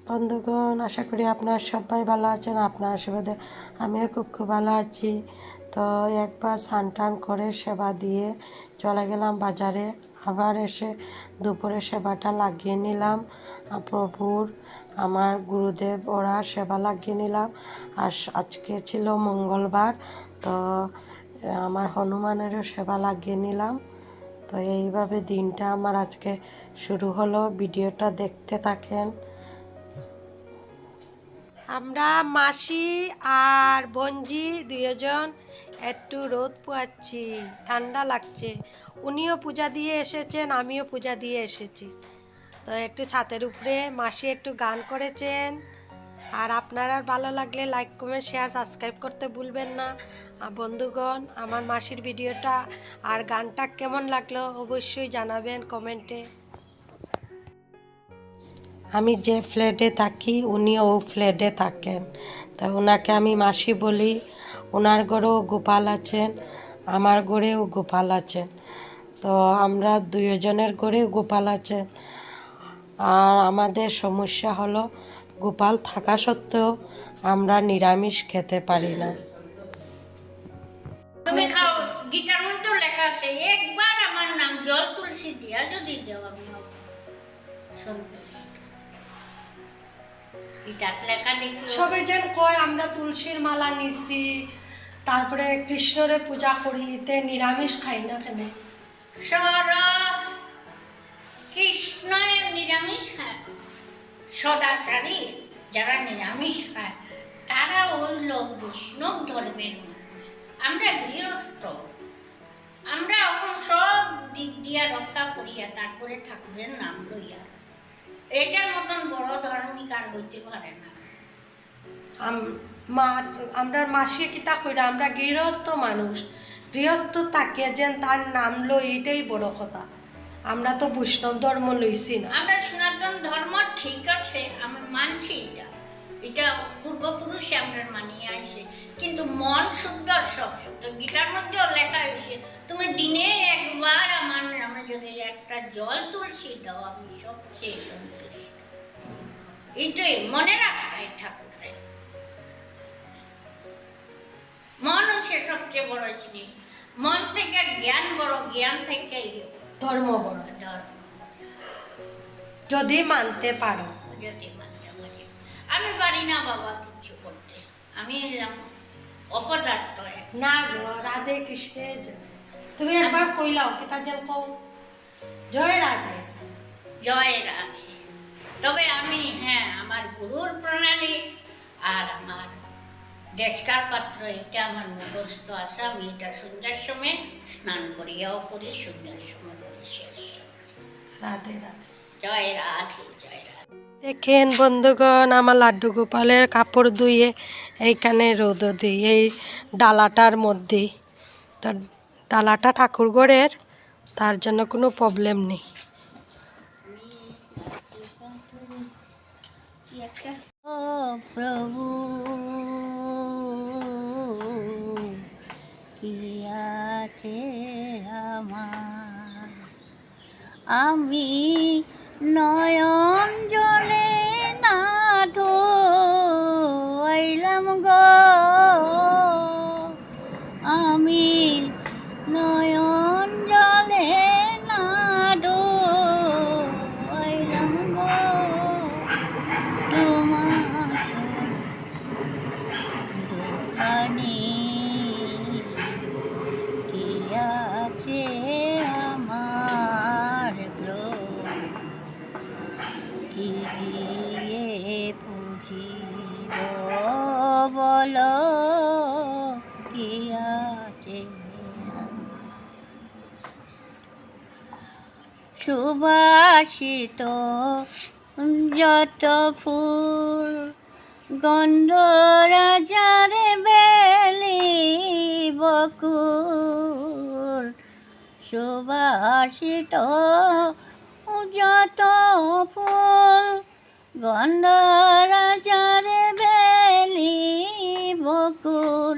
বন্ধুগণ, আশা করি আপনারা সবাই ভালো আছেন। আপনার আশীর্বাদে আমিও খুব ভালো আছি। তো একবার স্নান টান করে সেবা দিয়ে চলে গেলাম বাজারে। আবার এসে দুপুরে সেবাটা লাগিয়ে নিলাম প্রভুর, আমার গুরুদেব ওরা সেবা লাগিয়ে নিলাম। আর আজকে ছিল মঙ্গলবার, তো আমার হনুমানেরও সেবা লাগিয়ে নিলাম। তো এইভাবে দিনটা আমার আজকে শুরু হলো। ভিডিওটা দেখতে থাকেন। আমরা মাসি আর বঞ্জি দুজন একটু রোদ পোয়াচ্ছি, ঠান্ডা লাগছে। উনিও পূজা দিয়ে এসেছেন, আমিও পূজা দিয়ে এসেছি। তো একটু ছাদের উপরে মাসি একটু গান করেছেন। আর আপনারা ভালো লাগলে লাইক কমেন্ট শেয়ার সাবস্ক্রাইব করতে ভুলবেন না। বন্ধুগণ, আমার মাসির ভিডিওটা আর গানটা কেমন লাগলো অবশ্যই জানাবেন কমেন্টে। আমি যে ফ্ল্যাটে থাকি উনিও ও ফ্ল্যাটে থাকেন, তা ওনাকে আমি মাসি বলি। ওনার ঘরেও গোপাল আছেন, আমার ঘরেও গোপাল আছেন। তো আমরা দুজনের ঘরে গোপাল আছেন। আর আমাদের সমস্যা হলো গোপাল থাকা সত্ত্বেও আমরা নিরামিষ খেতে পারি না। তুমি খাও, গীতার মধ্যেও লেখা আছে, একবার আমার নাম জল তুলসী দিয়া যদি দেও আমি সন্তুষ্ট। গীতার লেখা দেখি সবাই যেন কয় আমরা তুলসীর মালা নিছি, তারপরে কৃষ্ণরে পূজা করি, তে নিরামিষ খাই না কেন? কৃষ্ণ নিরামিষ খায়, সদাচারী যারা নিরামিষ খায় তারা হইল বৈষ্ণব ধর্মের মানুষ। আমরা গৃহস্থ, আমরা এখন সব দিক দিয়া রক্ষা করিয়া তারপরে ঠাকুরের নাম লইয়া, এটার মতন বড় ধার্মিক আর হইতে পারে না। আমরা মাসি কিতা কইরা, আমরা গৃহস্থ মানুষ, গৃহস্থ তাকিয়ে যেন তার নাম লই, এটাই বড় কথা। আমরা তো বৈষ্ণব ধর্ম লইছি না। আমরা সনাতন ধর্ম ঠিক আছে, আমি মানছি, এটা এটা পূর্বপুরুষে আমরা মানিয়ে আইছে, কিন্তু মন শুদ্ধ সব শুদ্ধ। গীতার মধ্যেও লেখা হয়েছে, তুমি দিনে একবার আমার নামে যদি একটা জল তুলসী দাও আমি সবচেয়ে সন্তুষ্ট। এইটাই মনে রাখতাই ঠাকুরে, মন হচ্ছে সবচেয়ে বড় জিনিস। মন থেকে জ্ঞান বড়, জ্ঞান থেকে ধর্ম বড়, ধর্ম যদি মানতে পারো। যদি মানতে পারি। আমি পারি না বাবা কিছু করতে, আমি এলাম অপদার্থ। না গো, রাধে কৃষ্ণে জয়। তুমি একবার কইলাও কিতা যেন কও, জয় রাধে। জয় রাধে। তবে আমি আমার গুরুর প্রণালী আর আমার দেশকাল পাত্র, এটা আমার মুখস্থ আছে। আমি এটা সন্ধ্যার সময় স্নান করিয়াও করি, সন্ধ্যার সময় করি শেষ। রাধে রাধে। জয় রাধে, জয় রাধে। দেখেন বন্ধুগণ, আমার লাড্ডু গোপালের কাপড় ধুয়ে এইখানে রোদ দিই, এই ডালাটার মধ্যেই। তো ডালাটা ঠাকুর ঘরের, তার জন্য কোনো প্রবলেম নেই। ও প্রভু, কি আছে আমার, আমি নয়ন জলে না ধোইলাম গো, আমি নয়ন জলে না ধোইলাম গো, তোমার দুখানি কি আছে আমার প্রভু, কি দিয়ে বুঝিব বলো, কি আছে সুবাসিত যত ফুল, গন্ধরাজারে বেলি বকুল, সুবাসিত যত ফুল, গন্ধরাজারে বেলি বকুল,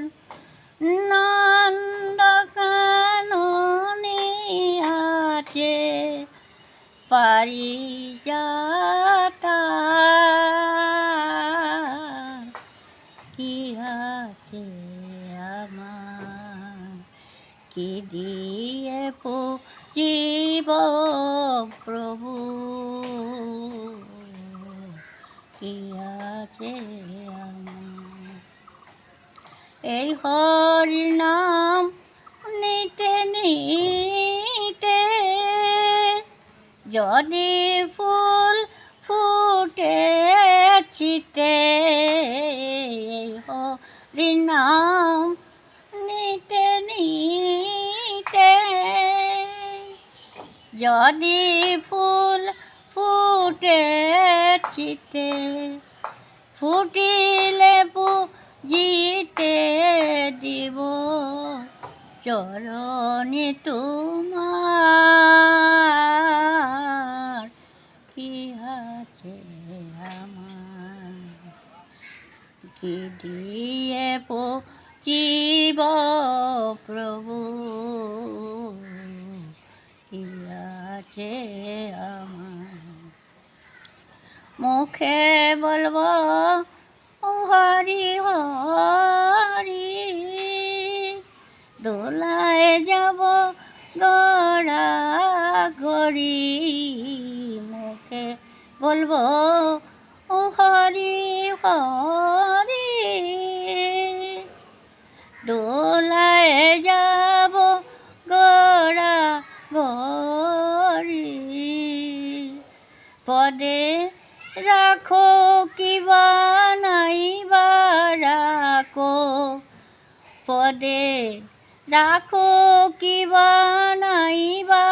নন্দকাননে আছে পারিজাতা। কি আছে আমার। এই হরি নাম নিতে নিতে যদি ফুল ফুটে চিতে, এই হরি নাম নিতে নিতে যদি ফুল ফুটে চিতে, ফুটিলে জিতে দিব চরণে তোমার, কি আছে আমার। কি দিয়ে জীব প্রভু, কি আছে আমার। মুখে বলবো ও হরি হরি, দোলায় যাব গড়া গড়ি। মুখে বলবো ও হরি হরি, দোলায় যাব গড়া গড়ি। পদে রাখো কিবা নাইবা রাখো, পদে রাখো কিবা নাইবা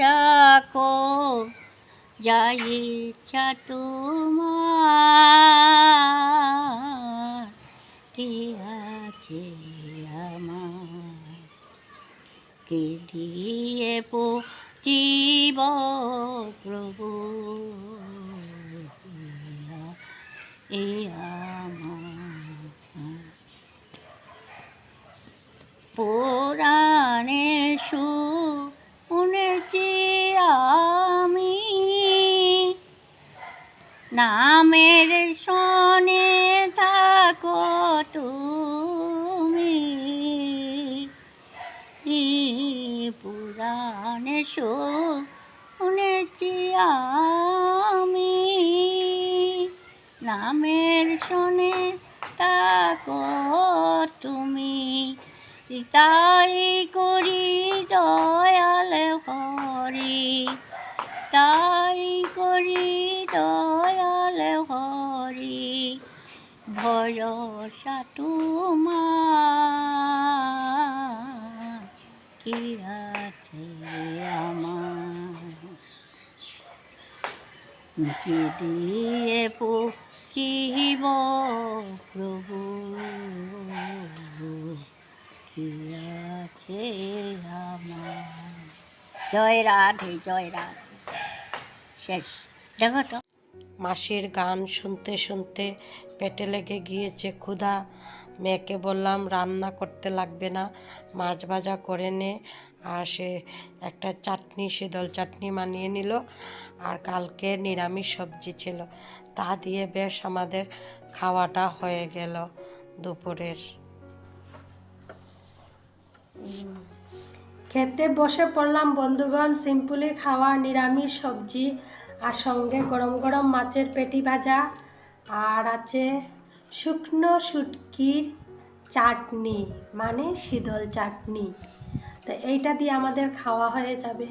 রাখো, যাই ইচ্ছা তোমার, কি আছে আমার। কি দিয়ে জীব প্রভু, এ আমার। পুরাণে শুনেছি আমি, নামের শোনে থাকো তুমি। পুরাণে শুনেছি আমি, নামের শোনে থাকো তুমি। তাই করি দয়াল হরি, তাই করি দয়াল হরি, ভরসা তোমার, কি আছে আমার। কি দিয়ে পুজিব প্রভু, কি আছে আমার। জয় রাধে, জয় রাধে। শেষ। দেখো তো মাসির গান শুনতে শুনতে পেটে লেগে গিয়েছে ক্ষুধা। মেয়েকে বললাম রান্না করতে লাগবে না, মাছ ভাজা করে নে। আর সে একটা চাটনি, শীতল চাটনি বানিয়ে নিল। আর কালকে নিরামিষ সবজি ছিল, তা দিয়ে বেশ আমাদের খাওয়াটা হয়ে গেল দুপুরের। খেতে বসে পড়লাম বন্ধুগণ, সিম্পলি খাওয়া নিরামিষ সবজি, আর সঙ্গে গরম গরম মাছের পেটি ভাজা, আর আছে শুকনো শুটকির চাটনি, মানে শীতল চাটনি। তো এইটা দিয়ে আমাদের খাওয়া হয়ে যাবে।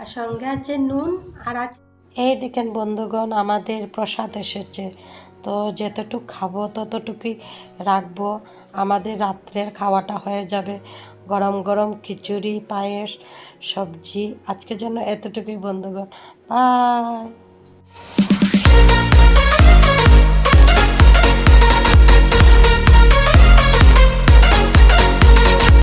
আর সঙ্গে আছে নুন, আর আছে এই দেখেন বন্ধুগণ আমাদের প্রসাদ এসেছে। তো যতটুকু খাবো ততটুকুই রাখবো, আমাদের রাত্রের খাওয়াটা হয়ে যাবে। গরম গরম খিচুড়ি, পায়েস, সবজি। আজকের জন্য এতটুকুই বন্ধুগণ, বাই।